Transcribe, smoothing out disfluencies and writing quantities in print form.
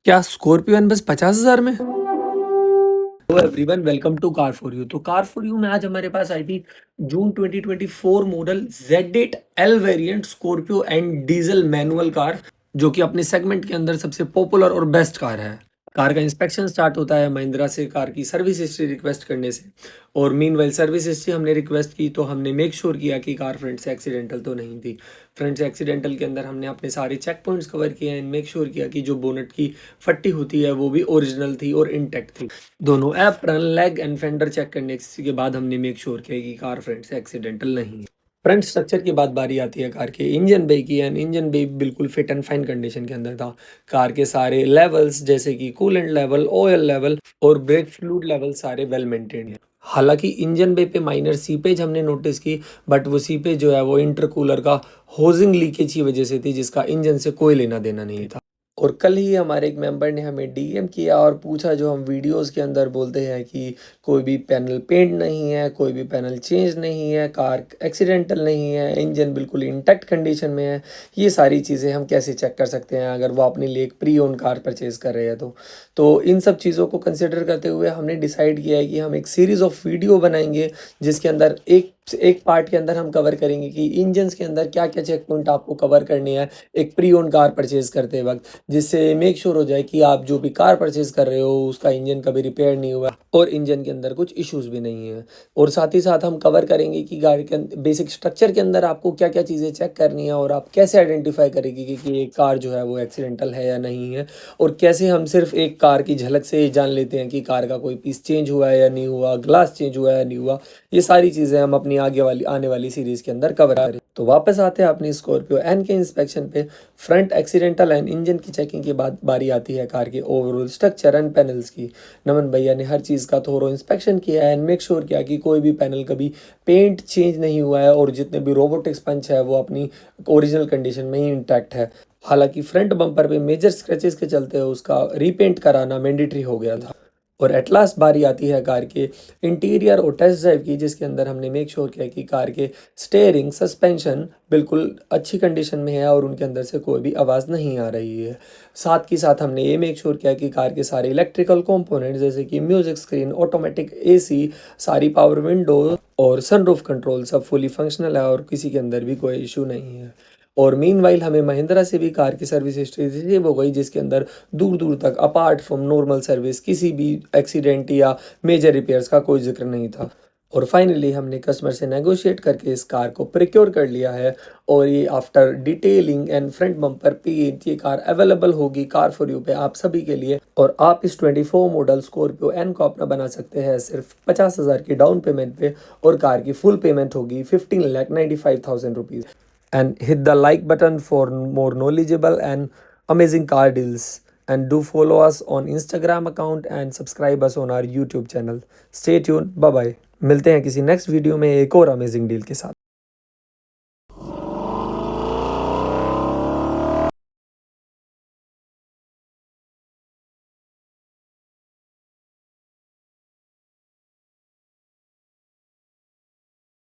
क्या Scorpio N बस 50,000 में? Hello everyone, welcome to car for you. तो कार फॉर यू में आज हमारे पास आई थी जून 2024 model Z8L variant Scorpio and diesel manual car, जो कि अपने सेगमेंट के अंदर सबसे पॉपुलर और बेस्ट कार है। कार का इंस्पेक्शन स्टार्ट होता है महिंद्रा से कार की सर्विस हिस्ट्री रिक्वेस्ट करने से। और मीनवाइल सर्विस हिस्ट्री हमने रिक्वेस्ट की तो हमने मेक श्योर किया कि कार फ्रंट से एक्सीडेंटल तो नहीं थी। फ्रंट से एक्सीडेंटल के अंदर हमने अपने सारे चेक पॉइंट्स कवर किए एंड मेक श्योर किया कि जो बोनट की फट्टी होती है वो भी ओरिजिनल थी और इंटैक्ट थी। दोनों apron, leg and fender check करने के बाद हमने मेक श्योर किया कि कार फ्रंट से एक्सीडेंटल नहीं है। फ्रंट स्ट्रक्चर की बात बारी आती है कार के इंजन बे की। एंड इंजन बे बिल्कुल फिट एंड फाइन कंडीशन के अंदर था। कार के सारे लेवल्स जैसे कि कूलेंट लेवल, ऑयल लेवल और ब्रेक फ्लूइड लेवल सारे वेल मेंटेन्ड हैं। हालांकि इंजन बे पे माइनर सीपेज हमने नोटिस की, बट वो सीपेज जो है वो इंटरकूलर का होजिंग लीकेज की वजह से थी, जिसका इंजन से कोई लेना देना नहीं था। और कल ही हमारे एक मेंबर ने हमें डीएम किया और पूछा, जो हम वीडियोस के अंदर बोलते हैं कि कोई भी पैनल पेंट नहीं है, कोई भी पैनल चेंज नहीं है, कार एक्सीडेंटल नहीं है, इंजन बिल्कुल इंटैक्ट कंडीशन में है, ये सारी चीज़ें हम कैसे चेक कर सकते हैं अगर वो अपने लिए एक प्री ओन कार परचेज़ कर रहे हैं तो इन सब चीज़ों को कंसिडर करते हुए हमने डिसाइड किया है कि हम एक सीरीज़ ऑफ वीडियो बनाएंगे, जिसके अंदर एक पार्ट के अंदर हम कवर करेंगे कि इंजन्स के अंदर क्या क्या चेक पॉइंट आपको कवर करनी है एक प्री ओन कार परचेज़ करते वक्त, जिससे मेक श्योर हो जाए कि आप जो भी कार परचेज कर रहे हो उसका इंजन कभी रिपेयर नहीं हुआ और इंजन के अंदर कुछ इश्यूज भी नहीं है। और साथ ही साथ हम कवर करेंगे कि गाड़ी के बेसिक स्ट्रक्चर के अंदर आपको क्या क्या चीज़ें चेक करनी है और आप कैसे आइडेंटिफाई करेंगे कि एक कार जो है वो एक्सीडेंटल है या नहीं है, और कैसे हम सिर्फ एक कार की झलक से ही जान लेते हैं कि कार का कोई पीस चेंज हुआ है या नहीं हुआ, ग्लास चेंज हुआ है या नहीं हुआ। ये सारी चीज़ें हम अपनी आने वाली सीरीज़ के अंदर कवर करें। तो वापस आते हैं अपनी स्कॉर्पियो एन के इंस्पेक्शन पे। फ्रंट एक्सीडेंटल एंड इंजन की चेकिंग के बाद बारी आती है कार के ओवरऑल स्ट्रक्चर एंड पैनल्स की। नमन भैया ने हर चीज़ का थोरो इंस्पेक्शन किया है एंड मेक श्योर किया कि कोई भी पैनल कभी पेंट चेंज नहीं हुआ है और जितने भी रोबोटिक्स पंच है वो अपनी ओरिजिनल कंडीशन में ही इंटैक्ट है। हालांकि फ्रंट बम्पर पे मेजर स्क्रैचेस के चलते उसका रीपेंट कराना मैंडेटरी हो गया था। और एट लास्ट बारी आती है कार के इंटीरियर और टेस्ट ड्राइव की, जिसके अंदर हमने मेक श्योर किया कि कार के स्टेयरिंग, सस्पेंशन बिल्कुल अच्छी कंडीशन में है और उनके अंदर से कोई भी आवाज़ नहीं आ रही है। साथ ही साथ हमने ये मेक श्योर किया कि कार के सारे इलेक्ट्रिकल कंपोनेंट जैसे कि म्यूजिक स्क्रीन, ऑटोमेटिक एसी, सारी पावर विंडो और सनरूफ कंट्रोल सब फुली फंक्शनल है और किसी के अंदर भी कोई इशू नहीं है। और मीनवाइल हमें महिंद्रा से भी कार की सर्विस हिस्ट्री रिसीव हो गई, जिसके अंदर दूर दूर तक अपार्ट फ्रॉम नॉर्मल सर्विस किसी भी एक्सीडेंट या मेजर रिपेयर्स का कोई जिक्र नहीं था। और फाइनली हमने कस्टमर से नेगोशिएट करके इस कार को प्रिक्योर कर लिया है और ये after detailing and front bumper पे ये कार अवेलेबल होगी कार फॉर यू पे आप सभी के लिए। और आप इस 24 मॉडल स्कॉर्पियो एन को अपना बना सकते हैं सिर्फ 50,000 की डाउन पेमेंट पे, और कार की फुल पेमेंट होगी 15,95,000 rupees. And hit the like button for more knowledgeable and amazing car deals, and do follow us on Instagram account and subscribe us on our YouTube channel. Stay tuned, bye bye। मिलते हैं किसी next video में एक और amazing deal के साथ।